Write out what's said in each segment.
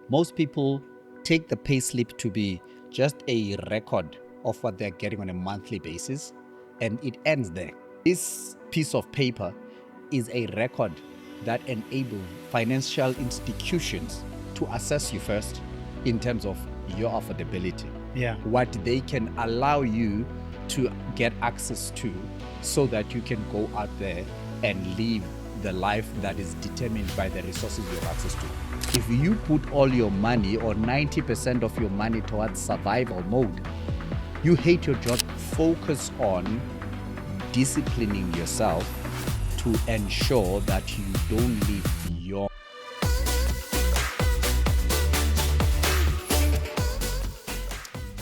Most people take the payslip to be just a record of what they're getting on a monthly basis, and it ends there. This piece of paper is a record that enables financial institutions to assess you first in terms of your affordability. Yeah. What they can allow you to get access to so that you can go out there and live the life that is determined by the resources you have access to. If you put all your money or 90% of your money towards survival mode, you hate your job. Focus on disciplining yourself to ensure that you don't live beyond.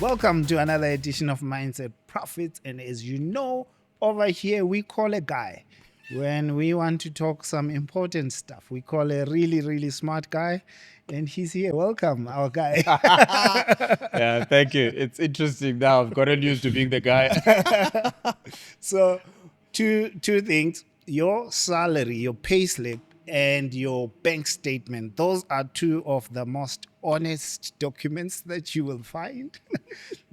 Welcome to another edition of Mindset Profits. And as you know, over here we call a guy when we want to talk some important stuff. We call a really, really smart guy, and he's here. Welcome, our guy. Yeah, thank you. It's interesting now. I've gotten used to being the guy. So, two things: your salary, your payslip, and your bank statement. Those are two of the most honest documents that you will find.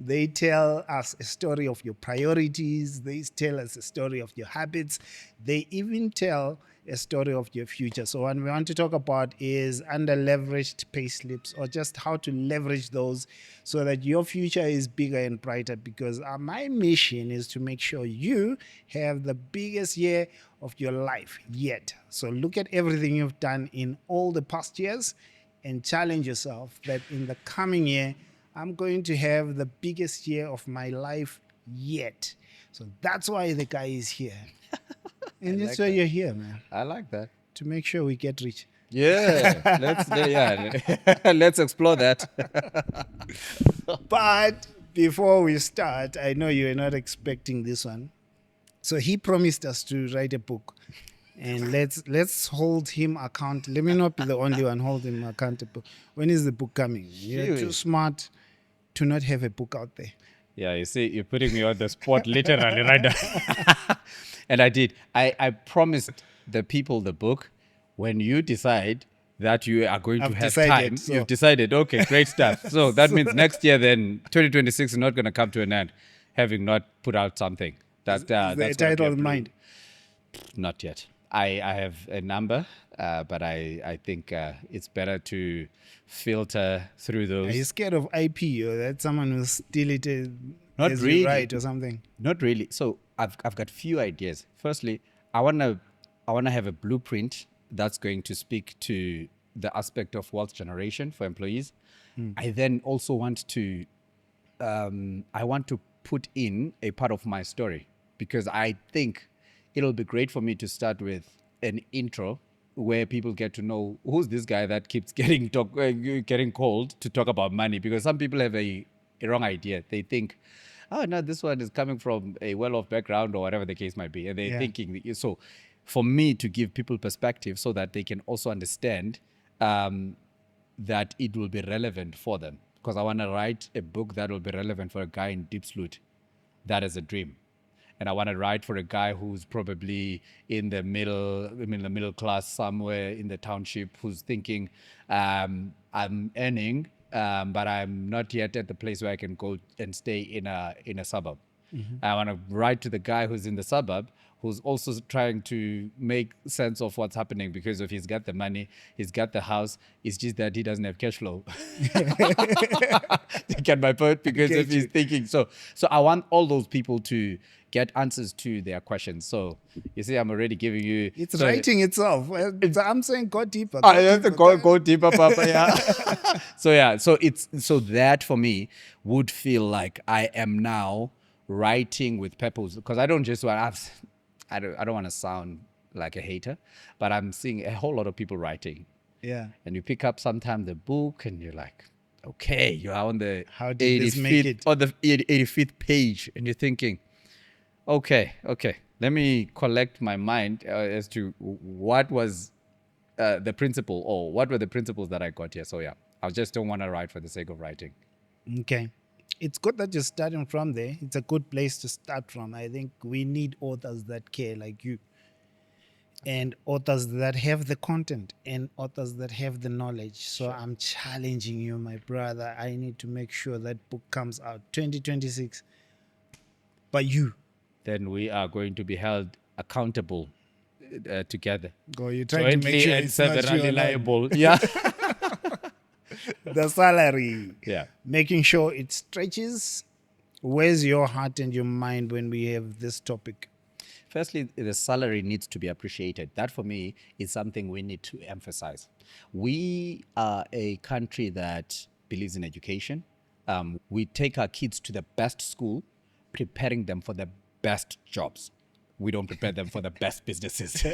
They tell us a story of your priorities. They tell us a story of your habits. They even tell a story of your future. So what we want to talk about is under leveraged pay slips, or just how to leverage those so that your future is bigger and brighter, because my mission is to make sure you have the biggest year of your life yet. So look at everything you've done in all the past years and challenge yourself that in the coming year, I'm going to have the biggest year of my life yet. So that's why the guy is here. And that's why you're here, man. I like that. To make sure we get rich. Yeah, let's explore that. But before we start, I know you're not expecting this one. So he promised us to write a book. And let's hold him account. Let me not be the only one holding him accountable. When is the book coming? You're too smart to not have a book out there. Yeah, you see, you're putting me on the spot literally right now. And I did. I promised the people the book. When you decide that you are going to have time, you've decided, okay, great stuff. So that means next year then, 2026 is not going to come to an end, having not put out something. That's the title in mind. Not yet. I have a number, but I think it's better to filter through those. Are you scared of IP, or that someone will steal it Not as really. you write or something? Not really. So I've got few ideas. Firstly, I wanna have a blueprint that's going to speak to the aspect of wealth generation for employees. I then also want to put in a part of my story, because I think it'll be great for me to start with an intro where people get to know who's this guy that keeps getting called to talk about money. Because some people have a wrong idea. They think, oh no, this one is coming from a well-off background or whatever the case might be, and they're thinking. So, for me to give people perspective so that they can also understand that it will be relevant for them. Because I want to write a book that will be relevant for a guy in Diepsloot. That is a dream. And I want to write for a guy who's probably in the middle class somewhere in the township, who's thinking, I'm earning, but I'm not yet at the place where I can go and stay in a suburb. I want to write to the guy who's in the suburb, who's also trying to make sense of what's happening, because if he's got the money, he's got the house, it's just that he doesn't have cash flow. You get my point? Because if he's thinking, so I want all those people to get answers to their questions. So you see, I'm already giving you. It's writing itself. I'm saying go deeper. I have to go deeper, Papa. Yeah. So that for me would feel like I am now writing with purpose, because I don't just want. I don't want to sound like a hater, but I'm seeing a whole lot of people writing. Yeah. And you pick up sometime the book and you're like, okay, you are on the How did this make it? Or the 85th page, and you're thinking, okay, let me collect my mind as to what was the principle, or what were the principles that I got here. So yeah, I just don't want to write for the sake of writing. Okay. It's good that you're starting from there. It's a good place to start from. I think we need authors that care like you. and authors that have the content and authors that have the knowledge. So I'm challenging you, my brother. I need to make sure that book comes out 2026 by you. Then we are going to be held accountable together. Go, you're trying to make Jointly sure and it's not you severally alone. liable. Yeah. The salary. Yeah. Making sure it stretches. Where's your heart and your mind when we have this topic? Firstly, the salary needs to be appreciated. That for me is something we need to emphasize. We are a country that believes in education. We take our kids to the best school, preparing them for the best jobs. We don't prepare them for the best businesses.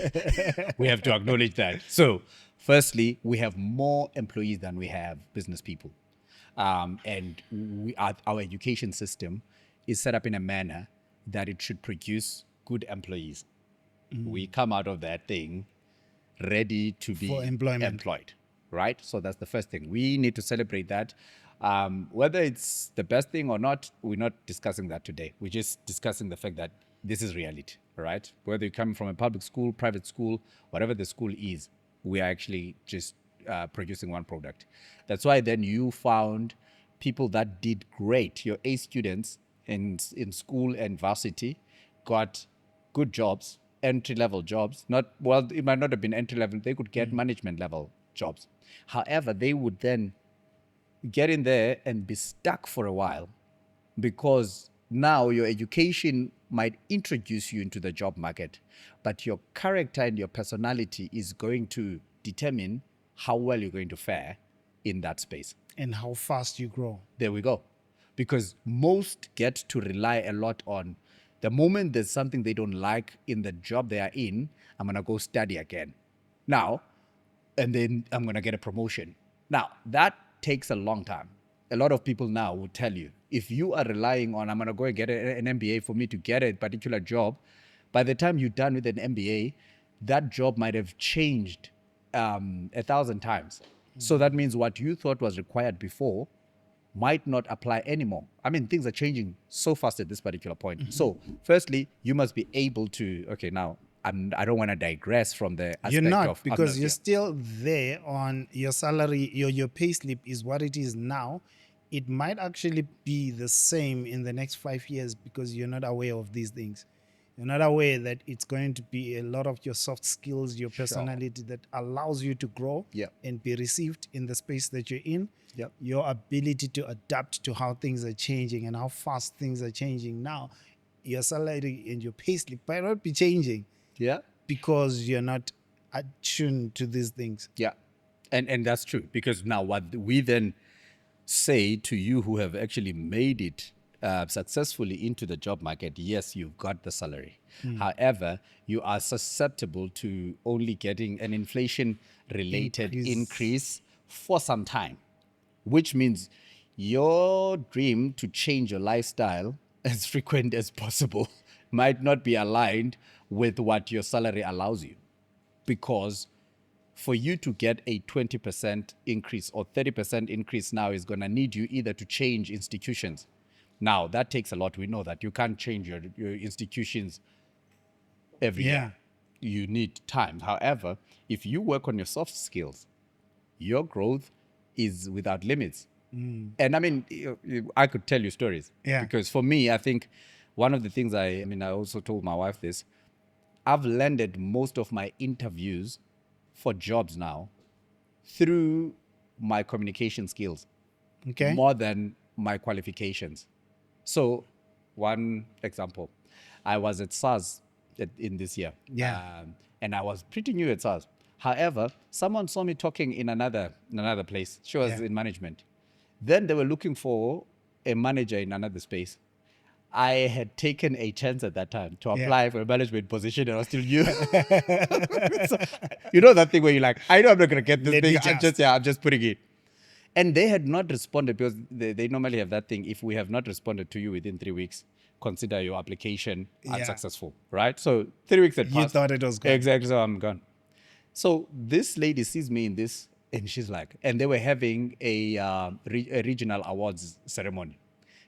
We have to acknowledge that. So, firstly, we have more employees than we have business people. And our education system is set up in a manner that it should produce good employees. We come out of that thing ready to be For employment. employed, right? So that's the first thing. We need to celebrate that. Whether it's the best thing or not, we're not discussing that today. We're just discussing the fact that this is reality, right? Whether you come from a public school, private school, whatever the school is, we are actually just producing one product. That's why then you found people that did great, your A students in school and varsity, got good jobs, entry-level jobs. Not well, it might not have been entry-level. They could get management-level jobs. However, they would then get in there and be stuck for a while because now your education might introduce you into the job market, but your character and your personality is going to determine how well you're going to fare in that space. And how fast you grow. There we go. Because most get to rely a lot on the moment there's something they don't like in the job they are in, I'm going to go study again. Now, and then I'm going to get a promotion. Now, that takes a long time. A lot of people now will tell you, if you are relying on, I'm going to go and get an MBA for me to get a particular job, by the time you're done with an MBA, that job might have changed 1,000 times. So that means what you thought was required before might not apply anymore. I mean, things are changing so fast at this particular point. So, firstly, you must be able to, okay, now, I don't want to digress from the aspect You're not, of... because I'm you're not- still there on your salary. Your pay slip is what it is now. It might actually be the same in the next 5 years because you're not aware of these things. You're not aware that it's going to be a lot of your soft skills, your personality that allows you to grow Yep. and be received in the space that you're in. Yep. Your ability to adapt to how things are changing and how fast things are changing now. Your salary and your payslip might not be changing Yeah. because you're not attuned to these things. Yeah. And that's true, because now what we then say to you who have actually made it successfully into the job market, yes, you've got the salary. However, you are susceptible to only getting an inflation-related increase for some time, which means your dream to change your lifestyle as frequent as possible might not be aligned with what your salary allows you, because for you to get a 20% increase or 30% increase now is going to need you either to change institutions. Now, that takes a lot. We know that you can't change your institutions every year. You need time. However, if you work on your soft skills, your growth is without limits. And I mean, I could tell you stories. Yeah. Because for me, I think one of the things I also told my wife this, I've landed most of my interviews for jobs now through my communication skills, Okay. more than my qualifications. So, one example, I was at SARS in this year. Yeah. And I was pretty new at SARS. However, someone saw me talking in another place. She was Yeah. in management. Then they were looking for a manager in another space. I had taken a chance at that time to apply for a management position, and I was still new. So, you know that thing where you're like, I know I'm not going to get this Let thing. me I'm just putting it. And they had not responded, because they normally have that thing. If we have not responded to you within 3 weeks, consider your application unsuccessful, right? So 3 weeks had You passed. thought it was gone. Exactly, so I'm gone. So this lady sees me in this, and she's like, and they were having a regional awards ceremony.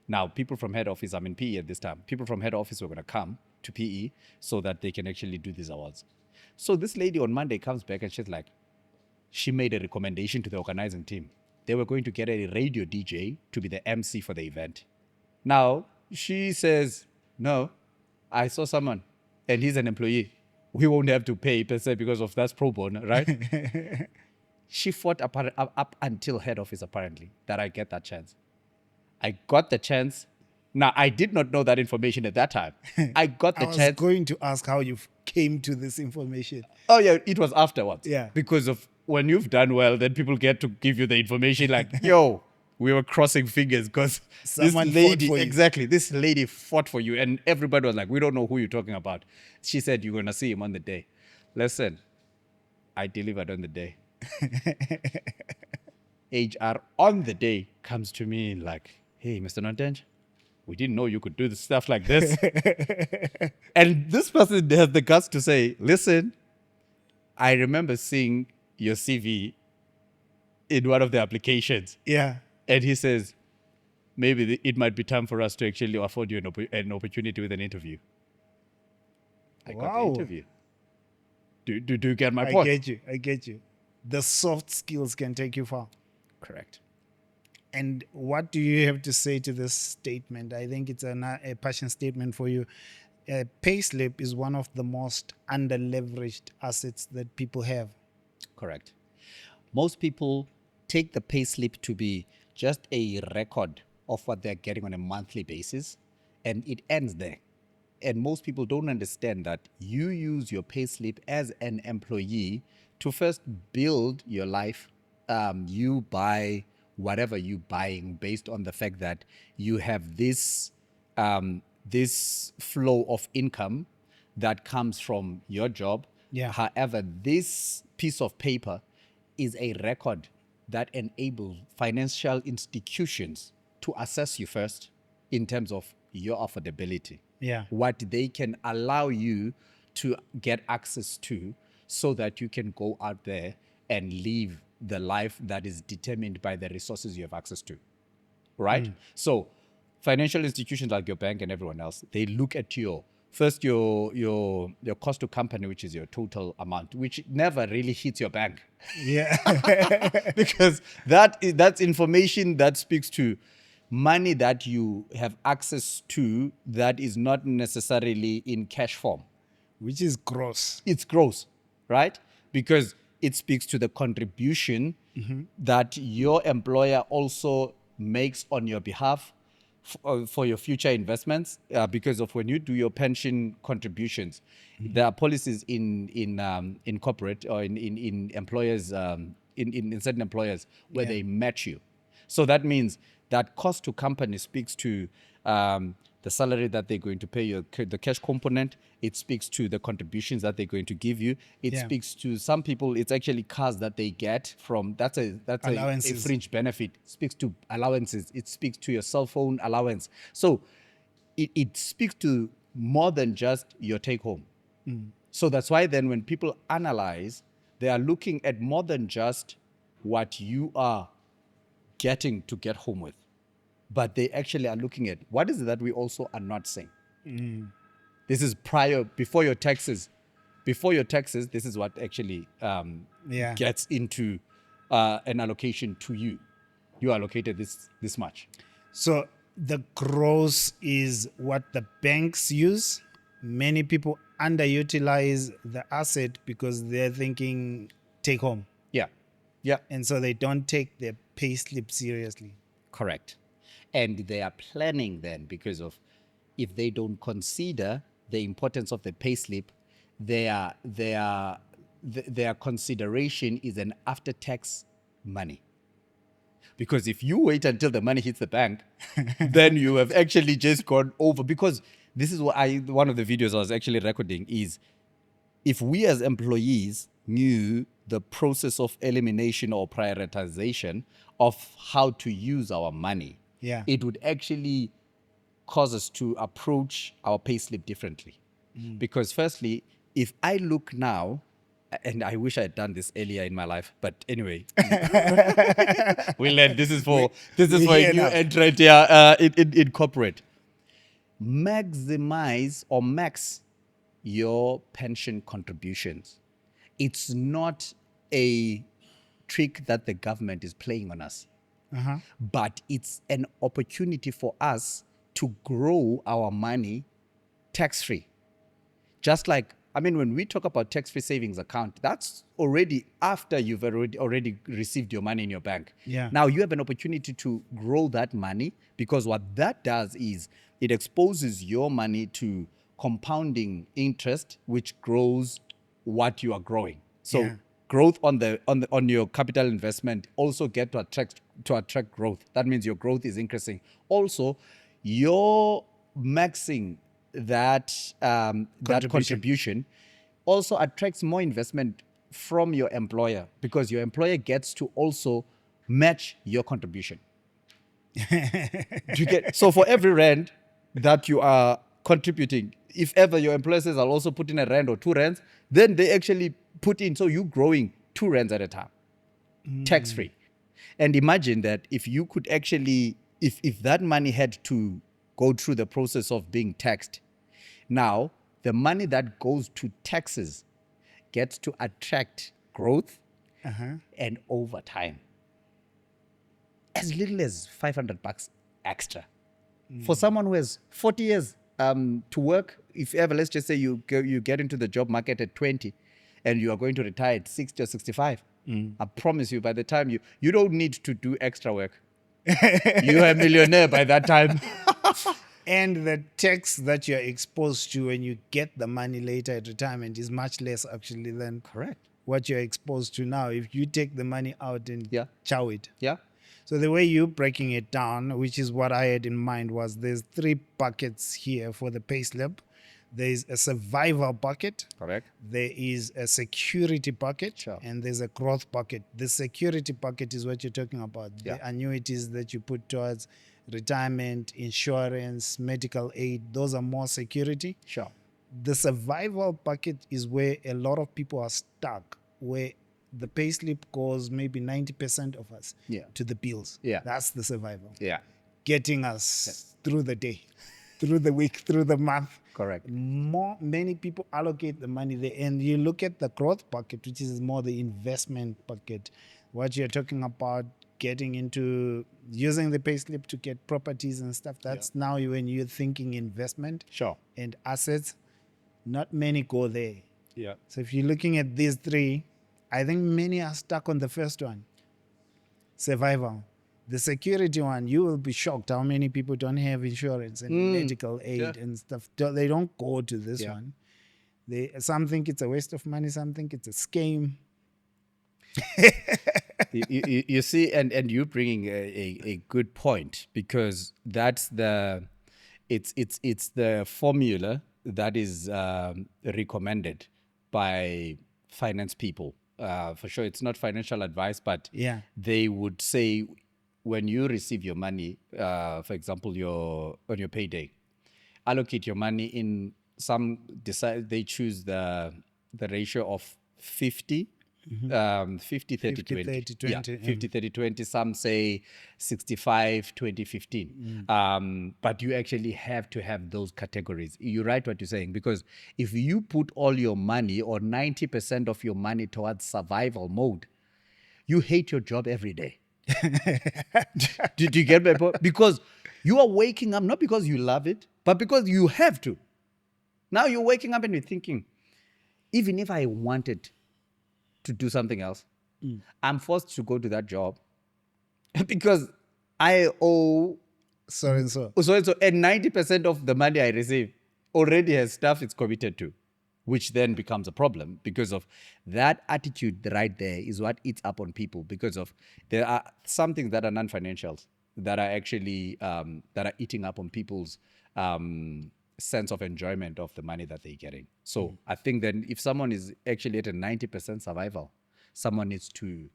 Now, people from head office, I'm in PE at this time, people from head office were going to come to PE so that they can actually do these awards. So this lady on Monday comes back and she's like, she made a recommendation to the organizing team. They were going to get a radio DJ to be the MC for the event. Now, she says, no, I saw someone and he's an employee. We won't have to pay per se because of that's pro bono, right? She fought up until head office, apparently, that I get that chance. I got the chance. Now, I did not know that information at that time. I got the I was chance. going to ask how you came to this information. Oh, yeah, it was afterwards. Yeah. Because of when you've done well, then people get to give you the information like, yo, we were crossing fingers because this Someone fought lady, for you. exactly, this lady fought for you. And everybody was like, we don't know who you're talking about. She said, you're going to see him on the day. Listen, I delivered on the day. HR on the day comes to me like, hey, Mr. Nontenj, we didn't know you could do this stuff like this. And this person has the guts to say, listen, I remember seeing your CV in one of the applications. Yeah. And he says, maybe it might be time for us to actually afford you an opportunity with an interview. I got the Wow. interview. Do you get my I point? get you. The soft skills can take you far. Correct. And what do you have to say to this statement? I think it's a passion statement for you. Payslip is one of the most under-leveraged assets that people have. Correct. Most people take the payslip to be just a record of what they're getting on a monthly basis, and it ends there. And most people don't understand that you use your payslip as an employee to first build your life. You buy whatever you're buying based on the fact that you have this this flow of income that comes from your job. Yeah. However, this piece of paper is a record that enables financial institutions to assess you first in terms of your affordability. Yeah. What they can allow you to get access to so that you can go out there and live the life that is determined by the resources you have access to. Right? So financial institutions like your bank and everyone else, they look at your first your cost to company, which is your total amount, which never really hits your bank. Yeah. Because that's information that speaks to money that you have access to that is not necessarily in cash form. Which is gross. It's gross, right? Because it speaks to the contribution that your employer also makes on your behalf for your future investments. Because of when you do your pension contributions, there are policies in corporate or in employers in certain employers where they match you. So that means that cost to company speaks to the salary that they're going to pay you, the cash component. It speaks to the contributions that they're going to give you. It speaks to some people, it's actually cars that they get from, that's a Allowances. fringe benefit. It speaks to allowances. It speaks to your cell phone allowance. So it speaks to more than just your take home. So that's why then when people analyze, they are looking at more than just what you are getting to get home with, but they actually are looking at what is it that we also are not saying. This is before your taxes. Before your taxes, this is what actually gets into an allocation to you. You allocated this much. So the gross is what the banks use. Many people underutilize the asset because they're thinking take home. Yeah, And so they don't take their pay slip seriously. correct. And they are planning then because of if they don't consider the importance of the payslip, their consideration is an after-tax money. Because if you wait until the money hits the bank, then you have actually just gone over. Because this is what one of the videos I was actually recording is, if we as employees knew the process of elimination or prioritization of how to use our money, it would actually cause us to approach our payslip differently. Because firstly, if I look now, and I wish I had done this earlier in my life, but anyway, we learned this is for a new entrant here in corporate. Maximize or max your pension contributions it's not a trick that the government is playing on us, but it's an opportunity for us to grow our money tax-free. Just like, I mean, when we talk about tax-free savings account, that's already after you've already received your money in your bank. Yeah. Now you have an opportunity to grow that money, because what that does is it exposes your money to compounding interest, which grows what you are growing. So Yeah. growth on your capital investment also get to attract growth. That means your growth is increasing. Also, you're maxing that contribution also attracts more investment from your employer, because your employer gets to also match your contribution. Do you get? So for every rand that you are contributing, if ever your employer says, I'll also put in a rand or 2 rands, then they actually put in. So you're growing 2 rands at a time, tax free. And imagine that if you could actually, if that money had to go through the process of being taxed, now the money that goes to taxes gets to attract growth and over time. As little as 500 bucks extra. For someone who has 40 years to work, if ever, let's just say you get into the job market at 20 and you are going to retire at 60 or 65, I promise you, by the time you don't need to do extra work. You're a millionaire by that time. And the tax that you're exposed to when you get the money later at retirement is much less actually than Correct. what you're exposed to now. If you take the money out and chow it. Yeah. So the way you're breaking it down, which is what I had in mind, was there's 3 buckets here for the payslip. There's a survival bucket. Correct. There is a security bucket. Sure. And there's a growth bucket. The security bucket is what you're talking about. Yeah. The annuities that you put towards retirement, insurance, medical aid. Those are more security. Sure. The survival bucket is where a lot of people are stuck, where the payslip goes maybe 90% of us to the bills. Yeah. That's the survival. Yeah. Getting us through the day, through the week, through the month. Correct. Many people allocate the money there. And you look at the growth bucket, which is more the investment bucket. What you're talking about, getting into using the payslip to get properties and stuff. That's now when you're thinking investment and assets. Not many go there. Yeah. So if you're looking at these 3, I think many are stuck on the first one, survival. The security one, you will be shocked how many people don't have insurance and medical aid and stuff. They don't go to this one. Some think it's a waste of money. Some think it's a scam. you see, and you're bringing a good point, because that's it's the formula that is recommended by finance people. For sure, it's not financial advice, but they would say, when you receive your money, for example, on your payday, allocate your money in they choose the ratio of 50. 50 30 20. 20. 50 30 20. Some say 65 20 15. But you actually have to have those categories. You're right what you're saying, because if you put all your money or 90% of your money towards survival mode, you hate your job every day. Did you get my point? Because you are waking up not because you love it, but because you have to. Now you're waking up and you're thinking, even if I wanted to do something else, I'm forced to go to that job because I owe so and so. And 90% of the money I receive already has stuff it's committed to, which then becomes a problem, because of that attitude right there is what eats up on people, because of there are some things that are non-financials that are actually that are eating up on people's sense of enjoyment of the money that they're getting. So I think then if someone is actually at a 90% survival, someone needs to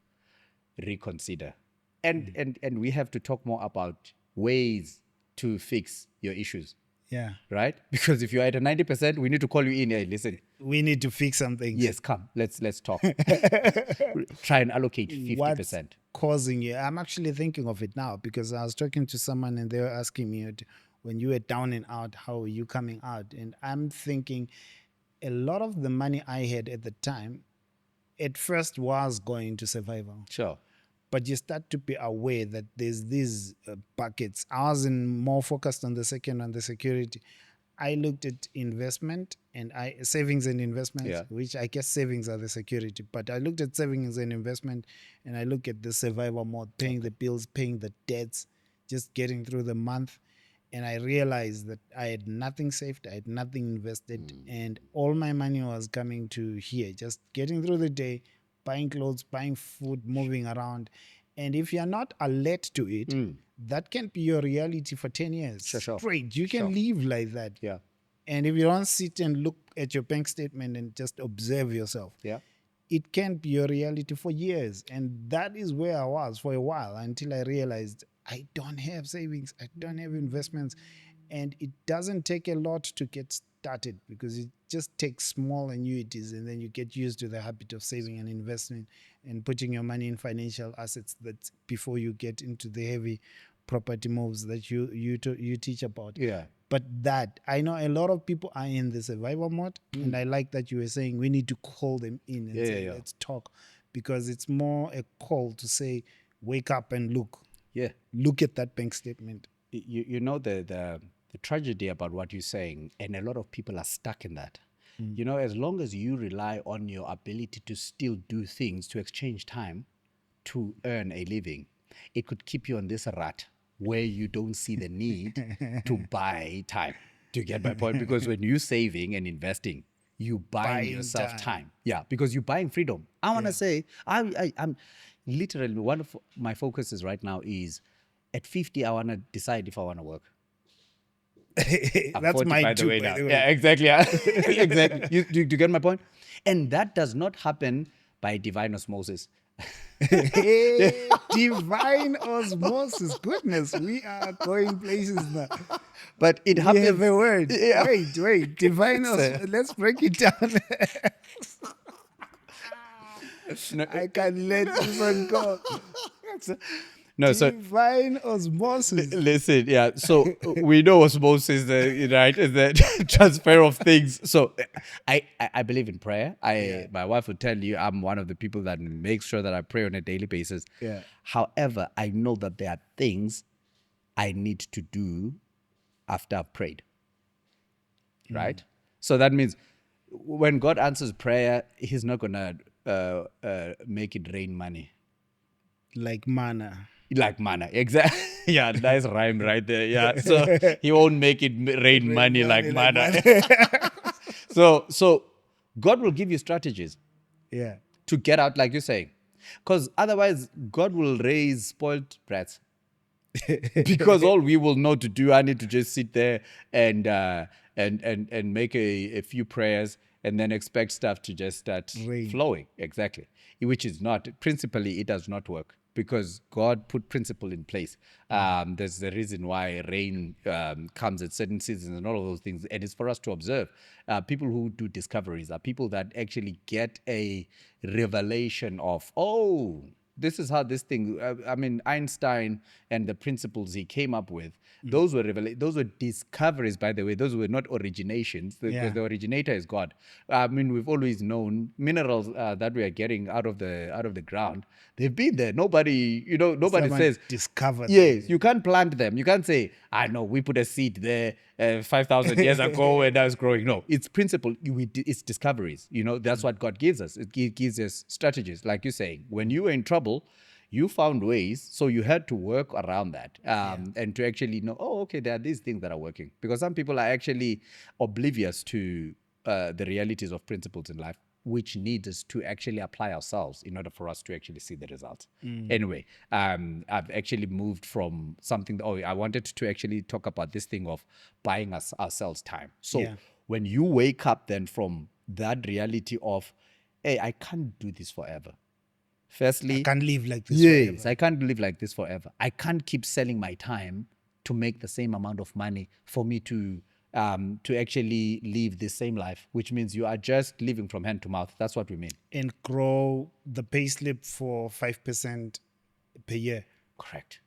reconsider. And we have to talk more about ways to fix your issues. Yeah. Right? Because if you're at a 90%, we need to call you in. Hey, listen. We need to fix something. Yes, come. Let's talk. Try and allocate 50%. What's causing you? I'm actually thinking of it now, because I was talking to someone and they were asking me, when you were down and out, how are you coming out? And I'm thinking a lot of the money I had at the time at first was going to survival, Sure. but you start to be aware that there's these buckets. I was more focused on the second, on the security. I looked at investment and savings and investments, Yeah. which I guess savings are the security. But I looked at savings and investment, and I look at the survival mode, paying the bills, paying the debts, just getting through the month. And I realized that I had nothing saved, I had nothing invested, and all my money was coming to here, just getting through the day, buying clothes, buying food, moving around. And if you're not alert to it, that can be your reality for 10 years Sure. straight. You can live like that. Yeah. And if you don't sit and look at your bank statement and just observe yourself, Yeah. it can be your reality for years. And that is where I was for a while until I realized I don't have savings, I don't have investments. And it doesn't take a lot to get started because it just takes small annuities and then you get used to the habit of saving and investing and putting your money in financial assets that before you get into the heavy property moves that you teach about. Yeah. But that I know a lot of people are in the survival mode, and I like that you were saying we need to call them in and say let's talk, because it's more a call to say wake up and look at that bank statement. You know the tragedy about what you're saying, and a lot of people are stuck in that. You know, as long as you rely on your ability to still do things, to exchange time, to earn a living, it could keep you on this rut where you don't see the need to buy time. Do you get my point? Because when you're saving and investing, you buying yourself time. Yeah, because you're buying freedom. I want to say, I'm literally, one of my focuses right now is at 50, I want to decide if I want to work. I'm That's 40, my by the way now. Yeah, exactly. Exactly. Do you get my point? And that does not happen by divine osmosis. Divine osmosis. Goodness, we are going places now. But it We happens. have a word. Yeah. Wait. Divine osmosis. Let's break it down. I can't let this one go. No, so Divine osmosis. listen, yeah. So we know osmosis, right? Is the transfer of things. So I believe in prayer. My wife would tell you I'm one of the people that makes sure that I pray on a daily basis. Yeah. However, I know that there are things I need to do after I've prayed. Right? So that means when God answers prayer, He's not gonna make it rain money. Like manna. Like manna, exactly. Yeah, nice rhyme right there. Yeah, so He won't make it rain money like manna. So God will give you strategies Yeah. to get out, like you're saying, because otherwise God will raise spoiled brats. Because all we will know to do, I need to just sit there and make a few prayers and then expect stuff to just start flowing. Exactly, which is not principally, it does not work. Because God put principle in place. There's the reason why rain comes at certain seasons and all of those things. And it's for us to observe. People who do discoveries are people that actually get a revelation of, oh, this is how this thing, Einstein and the principles he came up with, those were those were discoveries, by the way. Those were not originations, because the originator is God. We've always known minerals that we are getting out of the ground. They've been there. Nobody says discovered. Yes, you can't plant them. You can't say, I know, we put a seed there 5,000 years ago and now it's growing. No, it's principle. It's discoveries. That's what God gives us. It gives us strategies. Like you're saying, when you were in trouble, you found ways, so you had to work around that and to actually know, oh, okay, there are these things that are working. Because some people are actually oblivious to the realities of principles in life, which needs us to actually apply ourselves in order for us to actually see the results. Anyway, I've actually moved from something, I wanted to actually talk about this thing of buying ourselves time. So when you wake up then from that reality of, hey, I can't do this forever. Firstly, I can't live like this yes, forever. I can't live like this forever. I can't keep selling my time to make the same amount of money for me to actually live the same life, which means you are just living from hand to mouth. That's what we mean. And grow the payslip for 5% per year. Correct.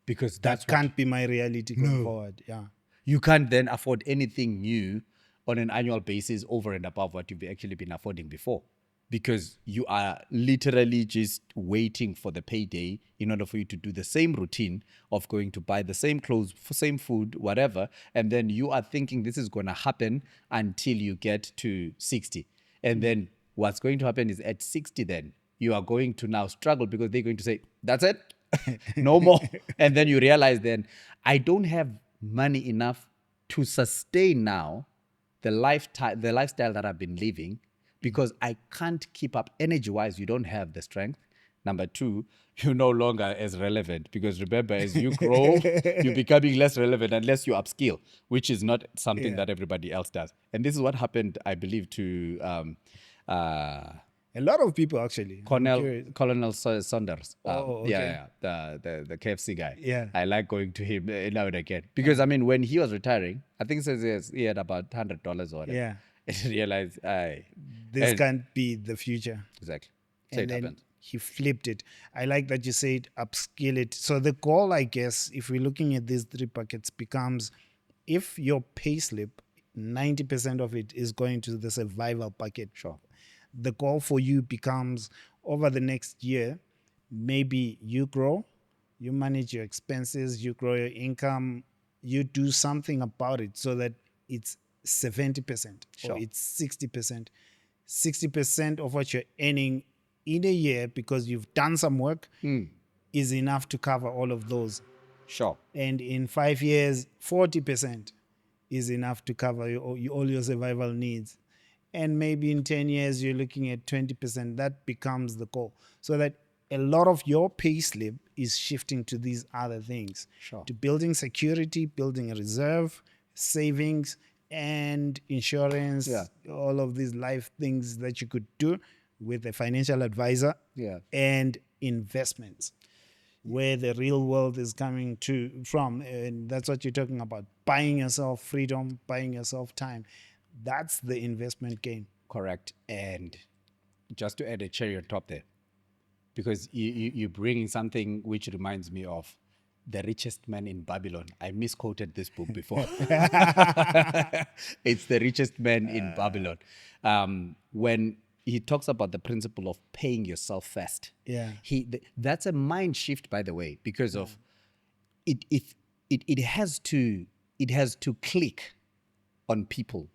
Because That can't be my reality going forward. Yeah. You can't then afford anything new on an annual basis over and above what you've actually been affording before. because you are literally just waiting for the payday in order for you to do the same routine of going to buy the same clothes, same food, whatever. And then you are thinking this is going to happen until you get to 60. And then what's going to happen is at 60, then you are going to now struggle because they're going to say, that's it, no more. And then you realize then, I don't have money enough to sustain now the lifestyle that I've been living, because I can't keep up energy-wise. You don't have the strength. Number two, you're no longer as relevant, because remember, as you grow, you're becoming less relevant unless you upskill, which is not something that everybody else does. And this is what happened, I believe, to A lot of people actually. I'm curious. Colonel Saunders. Oh, okay. The KFC guy. Yeah. I like going to him now and again, because I mean, when he was retiring, I think it says he had about $100 or whatever. Yeah. And realized, This can't be the future. Exactly. So And it then happened. he flipped it. I like that you said upskill it. So the goal, I guess, if we're looking at these three buckets, becomes if your pay slip, 90% of it is going to the survival bucket. Sure. The goal for you becomes over the next year, maybe you grow, you manage your expenses, you grow your income, you do something about it so that it's 70% Sure. or it's 60%. 60% of what you're earning in a year because you've done some work is enough to cover all of those. Sure. And in 5 years, 40% is enough to cover all your survival needs. And maybe in 10 years, you're looking at 20%. That becomes the goal. So that a lot of your pay slip is shifting to these other things. Sure. To building security, building a reserve, savings, and insurance, Yeah. all of these life things that you could do with a financial advisor, Yeah. and investments, where the real world is coming from. And that's what you're talking about. Buying yourself freedom, buying yourself time. That's the investment game. Correct. And just to add a cherry on top there, because you're bringing something which reminds me of The Richest Man in Babylon. I misquoted this book before. It's The Richest Man in Babylon. When he talks about the principle of paying yourself first. Yeah. That's a mind shift, by the way, because of it has to click on people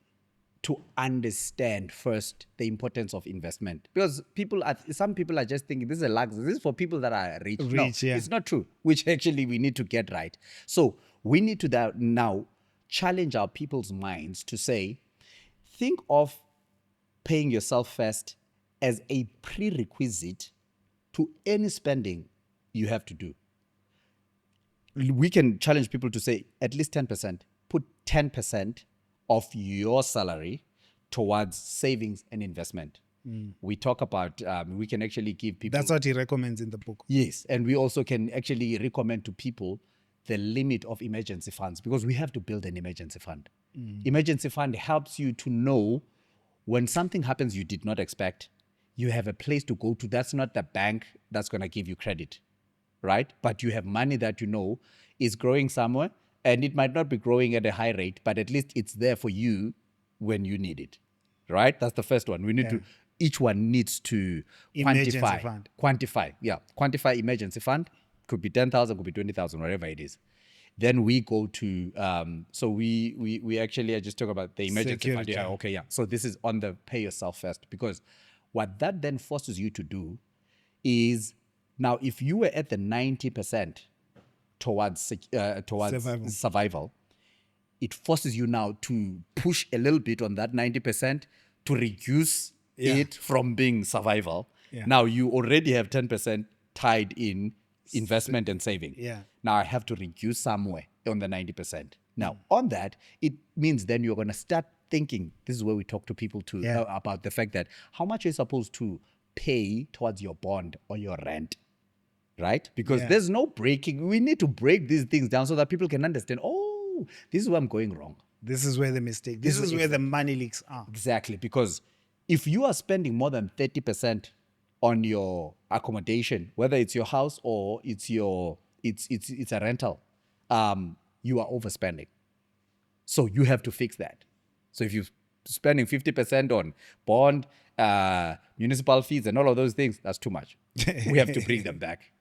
to understand first the importance of investment, because some people are just thinking this is a luxury. This is for people that are rich. No, Yeah. it's not true. Which actually we need to get right. So we need to now challenge our people's minds to say, think of paying yourself first as a prerequisite to any spending you have to do. We can challenge people to say at least 10%. Put 10% of your salary towards savings and investment. We talk about, we can actually give people... That's what he recommends in the book. Yes, and we also can actually recommend to people the limit of emergency funds, because we have to build an emergency fund. Emergency fund helps you to know when something happens you did not expect, you have a place to go to. That's not the bank that's going to give you credit, right? But you have money that you know is growing somewhere, and it might not be growing at a high rate, but at least it's there for you when you need it, right? That's the first one. We need to, each one needs to Emergency quantify. fund. Quantify emergency fund. Could be 10,000, could be 20,000, whatever it is. Then we go to, so we actually, I just talk about the emergency fund. Security. Yeah, okay, yeah. So this is on the pay yourself first, because what that then forces you to do is, now if you were at the 90% towards survival, it forces you now to push a little bit on that 90% to reduce it from being survival. Yeah. Now you already have 10% tied in investment and saving. Yeah. Now I have to reduce somewhere on the 90%. Now on that, it means then you're going to start thinking, this is where we talk to people too, about the fact that how much are you supposed to pay towards your bond or your rent, right? Because there's no breaking. We need to break these things down so that people can understand, oh, this is where I'm going wrong. This is where the mistake, this is where the money leaks are. Exactly, because if you are spending more than 30% on your accommodation, whether it's your house or it's a rental, you are overspending. So you have to fix that. So if you spending 50% on bond, municipal fees, and all of those things, that's too much. We have to bring them back.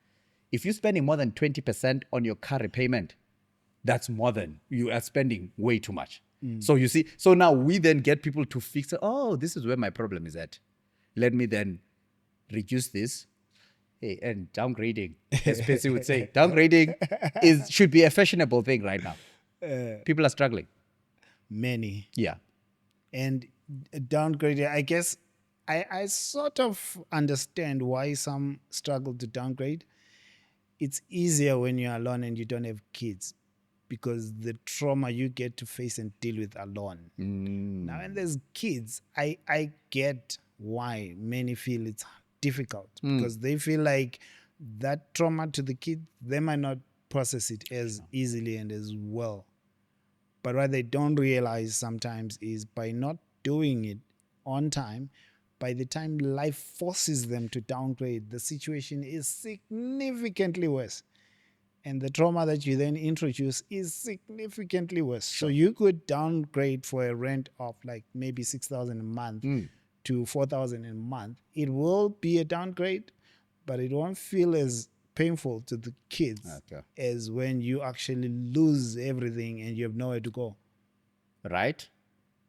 If you're spending more than 20% on your car repayment, that's more than you are spending way too much. So you see, so now we then get people to fix it. Oh, this is where my problem is at. Let me then reduce this. Hey, and downgrading, as Payslip would say, downgrading should be a fashionable thing right now. People are struggling. Many. Yeah. And downgrading, I guess I sort of understand why some struggle to downgrade. It's easier when you're alone and you don't have kids, because the trauma you get to face and deal with alone. Now, when there's kids, I get why many feel it's difficult, because they feel like that trauma to the kid, they might not process it as easily and as well. But what they don't realize sometimes is, by not doing it on time, by the time life forces them to downgrade, the situation is significantly worse. And the trauma that you then introduce is significantly worse. So you could downgrade for a rent of like maybe 6,000 a month to 4,000 a month. It will be a downgrade, but it won't feel as painful to the kids as when you actually lose everything and you have nowhere to go. Right?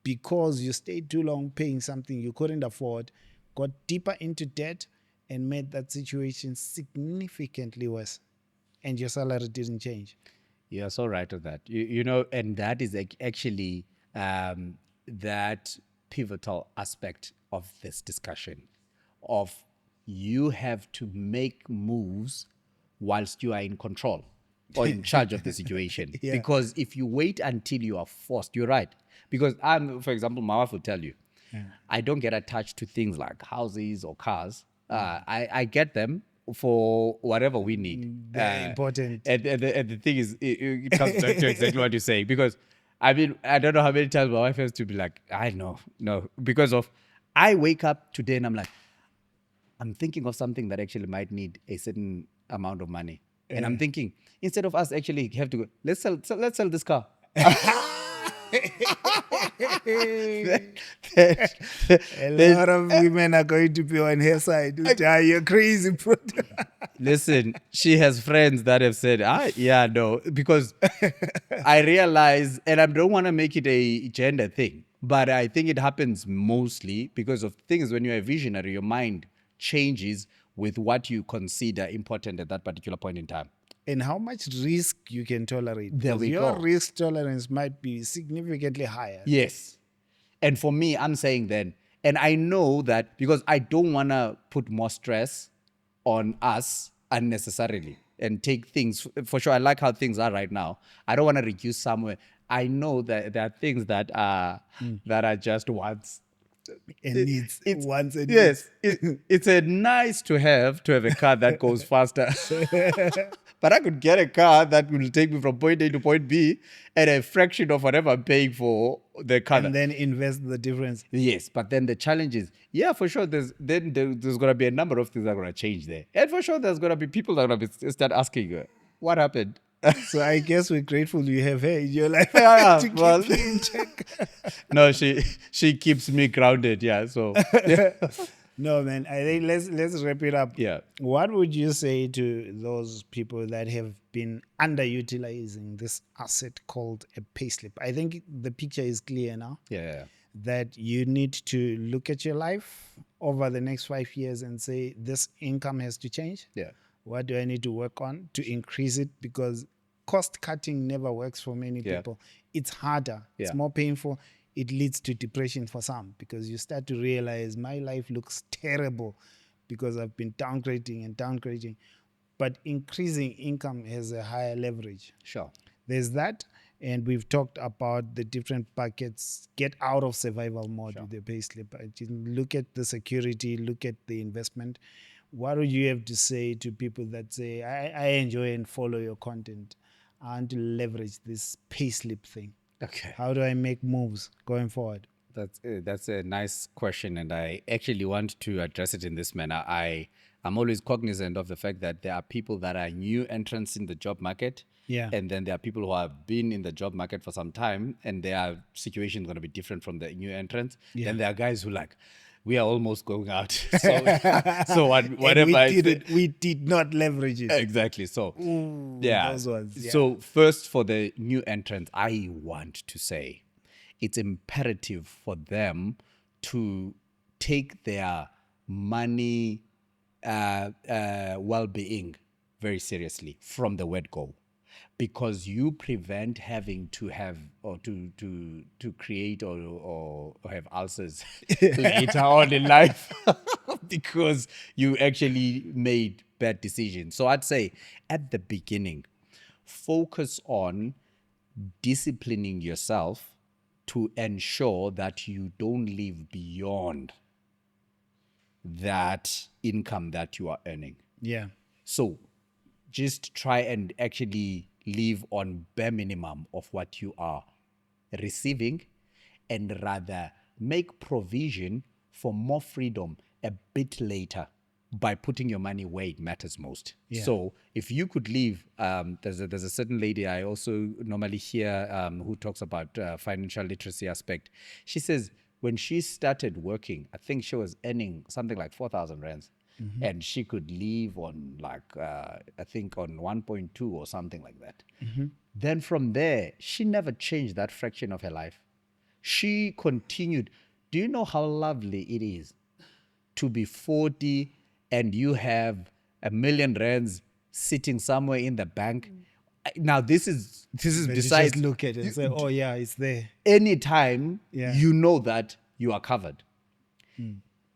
Because you stayed too long paying something you couldn't afford, got deeper into debt, and made that situation significantly worse. And your salary didn't change. You're so right on that. You know, and that is actually that pivotal aspect of this discussion of you have to make moves whilst you are in control or in charge of the situation. Because if you wait until you are forced, you're right. Because for example, my wife will tell you, I don't get attached to things like houses or cars. I get them for whatever we need. Very important. And the thing is, it comes back to exactly what you're saying. Because, I mean, I don't know how many times my wife has to be like, I know, no. Because of, I wake up today and I'm like, I'm thinking of something that actually might need a certain amount of money. And I'm thinking, instead of us actually have to go, let's sell this car. A lot of women are going to be on her side. You're crazy, bro. Listen, she has friends that have said, no, because I realize, and I don't want to make it a gender thing, but I think it happens mostly because of things. When you're a visionary, your mind changes with what you consider important at that particular point in time. And how much risk you can tolerate. There we your go. risk tolerance might be significantly higher. Yes. And for me, I'm saying then, and I know that because I don't want to put more stress on us unnecessarily and take things, for sure, I like how things are right now. I don't want to reduce somewhere. I know that there are things that are just wants. And needs wants and yes, it's a nice to have a car that goes faster. But I could get a car that will take me from point A to point B at a fraction of whatever I'm paying for the car. And then invest the difference. Yes, but then the challenge is, for sure, there's going to be a number of things that are going to change there. And for sure, there's going to be people that are going to start asking, what happened? So I guess we're grateful you have her in your life. Yeah, to keep well, you in check. No, she keeps me grounded. Yeah, so. No, man, I think let's wrap it up. Yeah. What would you say to those people that have been underutilizing this asset called a payslip? I think the picture is clear now. Yeah. That you need to look at your life over the next 5 years and say, this income has to change. Yeah. What do I need to work on to increase it? Because cost cutting never works for many people. It's harder. It's more painful. It leads to depression for some, because you start to realize my life looks terrible because I've been downgrading. But increasing income has a higher leverage. Sure. There's that. And we've talked about the different buckets. Get out of survival mode with the payslip. Look at the security, look at the investment. What would you have to say to people that say, I enjoy and follow your content? I want to leverage this payslip thing. Okay. How do I make moves going forward? That's a nice question, and I actually want to address it in this manner. I'm always cognizant of the fact that there are people that are new entrants in the job market, Yeah. And then there are people who have been in the job market for some time and their situation is going to be different from the new entrants. Yeah. Then there are guys who like, we are almost going out. So And whatever I said. we did not leverage it. Exactly. So, yeah. Those ones. Yeah. So, first, for the new entrants, I want to say it's imperative for them to take their money well-being very seriously from the word go, because you prevent having to have or to create or have ulcers later on in life because you actually made bad decisions. So I'd say at the beginning, focus on disciplining yourself to ensure that you don't live beyond that income that you are earning. Yeah. So just try and actually live on bare minimum of what you are receiving, and rather make provision for more freedom a bit later by putting your money where it matters most. Yeah. So if you could leave, there's a certain lady I also normally hear who talks about financial literacy aspect. She says when she started working, I think she was earning something like 4,000 rands. And she could live on like, I think on 1.2 or something like that. Then from there, she never changed that fraction of her life. She continued. Do you know how lovely it is to be 40 and you have 1 million rands sitting somewhere in the bank? Now, this is But you besides just look at it and say, oh yeah, it's there. anytime Yeah. you know that you are covered.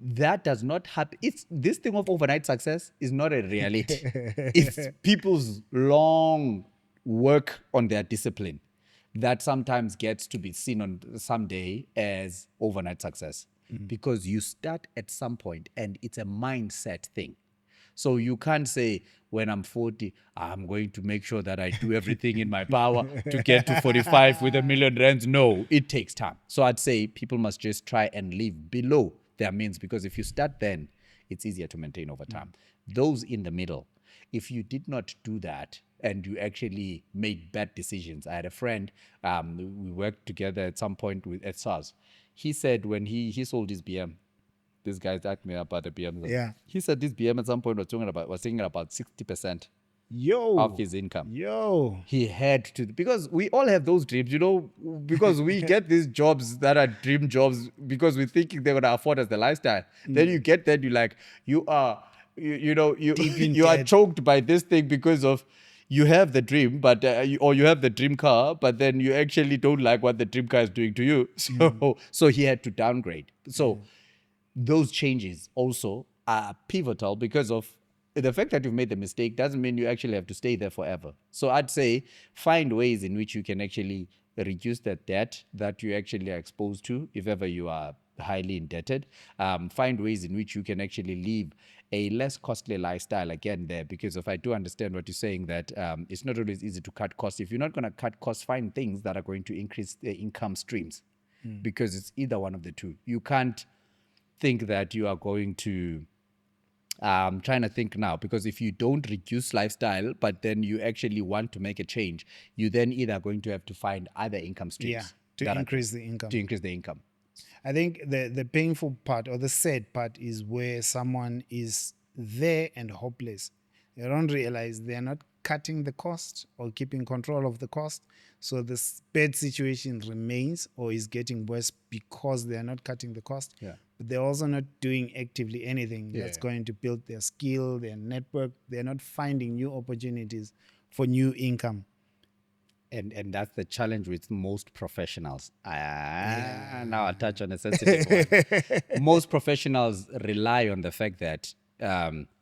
That does not happen. It's this thing of overnight success is not a reality. It's people's long work on their discipline that sometimes gets to be seen on someday as overnight success, because you start at some point and it's a mindset thing. So you can't say, when I'm 40, I'm going to make sure that I do everything in my power to get to 45 with 1 million rands. No, it takes time. So I'd say people must just try and live below their means, because if you start then, it's easier to maintain over time. Those in the middle, if you did not do that and you actually made bad decisions. I had a friend, we worked together at some point at SARS. He said when he sold his BM, this guy's asked me about the BM. Yeah. He said this BM at some point was thinking about 60% Yo. of his income. Yo. He had to, because we all have those dreams, because we get these jobs that are dream jobs because we're thinking they're going to afford us the lifestyle. Then you get there, you are Deep in you are debt. choked by this thing because of you have the dream, but or you have the dream car, but then you actually don't like what the dream car is doing to you. So he had to downgrade. So those changes also are pivotal, because of the fact that you've made the mistake doesn't mean you actually have to stay there forever. So I'd say find ways in which you can actually reduce that debt that you actually are exposed to if ever you are highly indebted. Find ways in which you can actually live a less costly lifestyle again there, because if I do understand what you're saying, that it's not always easy to cut costs. If you're not going to cut costs, find things that are going to increase the income streams, because it's either one of the two. You can't think that you are going to trying to think now, because if you don't reduce lifestyle but then you actually want to make a change, you then either going to have to find other income streams Yeah. To that are- increase the income. to increase the income. I think the painful part or the sad part is where someone is there and hopeless. They don't realize they're not cutting the cost or keeping control of the cost. So this bad situation remains or is getting worse because they're not cutting the cost. Yeah. But they're also not doing actively anything that's Yeah. going to build their skill, their network. They're not finding new opportunities for new income. And that's the challenge with most professionals. Now I touch on a sensitive one. Most professionals rely on the fact that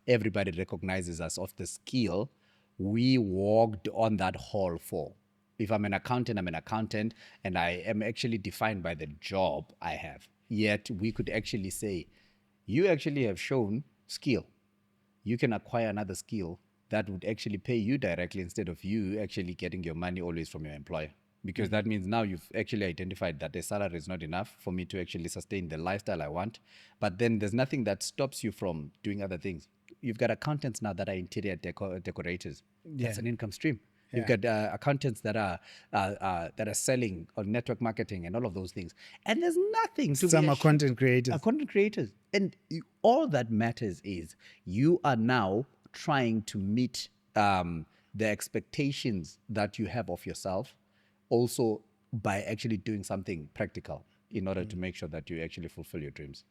everybody recognizes us of the skill we walked on that hall for. If I'm an accountant, I'm an accountant, and I am actually defined by the job I have. Yet we could actually say, you actually have shown skill. You can acquire another skill that would actually pay you directly instead of you actually getting your money always from your employer. Because that means now you've actually identified that the salary is not enough for me to actually sustain the lifestyle I want. But then there's nothing that stops you from doing other things. You've got accountants now that are interior decorators. That's Yeah. an income stream. You've got accountants that are selling on network marketing and all of those things. And there's nothing to Some be are content creators. content creators. And all that matters is you are now trying to meet the expectations that you have of yourself, also by actually doing something practical in order to make sure that you actually fulfill your dreams.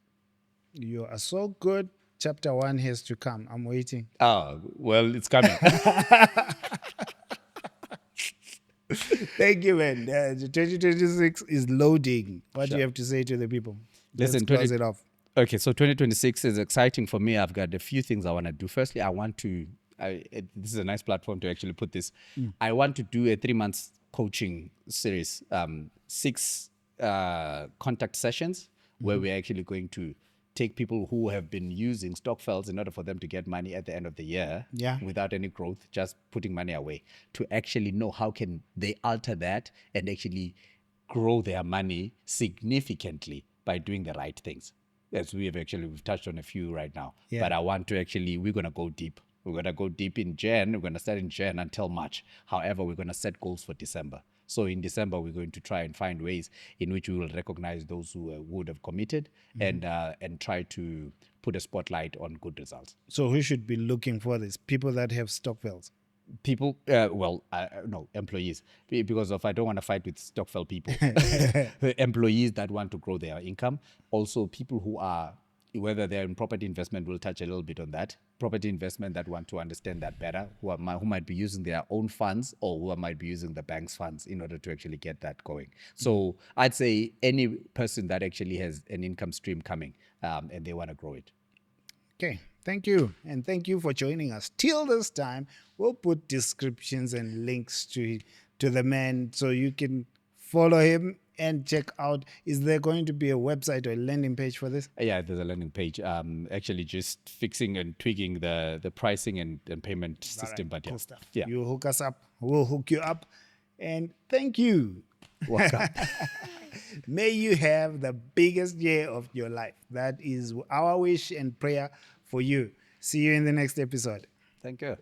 You are so good. Chapter 1 has to come. I'm waiting. Oh, well, it's coming. Thank you, man. The 2026 is loading. What do you have to say to the people? Listen, Let's close it off. Okay, so 2026 is exciting for me. I've got a few things I want to do. Firstly, this is a nice platform to actually put this. I want to do a 3-month coaching series, 6 contact sessions where we're actually going to take people who have been using Stockfells in order for them to get money at the end of the year without any growth, just putting money away, to actually know how can they alter that and actually grow their money significantly by doing the right things. As we've touched on a few right now. Yeah. But I want to we're going to go deep. We're going to go deep in Jan. We're going to start in Jan until March. However, we're going to set goals for December. So in December, we're going to try and find ways in which we will recognize those who would have committed and try to put a spotlight on good results. So who should be looking for this? People that have Stockfells. People, no, employees, because I don't want to fight with Stockfell people. Employees that want to grow their income. Also, people who are, whether they're in property investment, we'll touch a little bit on that. Property investment that want to understand that better, who might be using their own funds or who might be using the bank's funds in order to actually get that going. So I'd say any person that actually has an income stream coming and they want to grow it. Okay, thank you. And thank you for joining us. Till this time, we'll put descriptions and links to the man so you can follow him and check out. Is there going to be a website or a landing page for this? Yeah, there's a landing page. Actually just fixing and tweaking the pricing and payment system. Right, but cool stuff. Yeah. You hook us up, we'll hook you up. And thank you. Welcome. May you have the biggest year of your life. That is our wish and prayer for you. See you in the next episode. Thank you.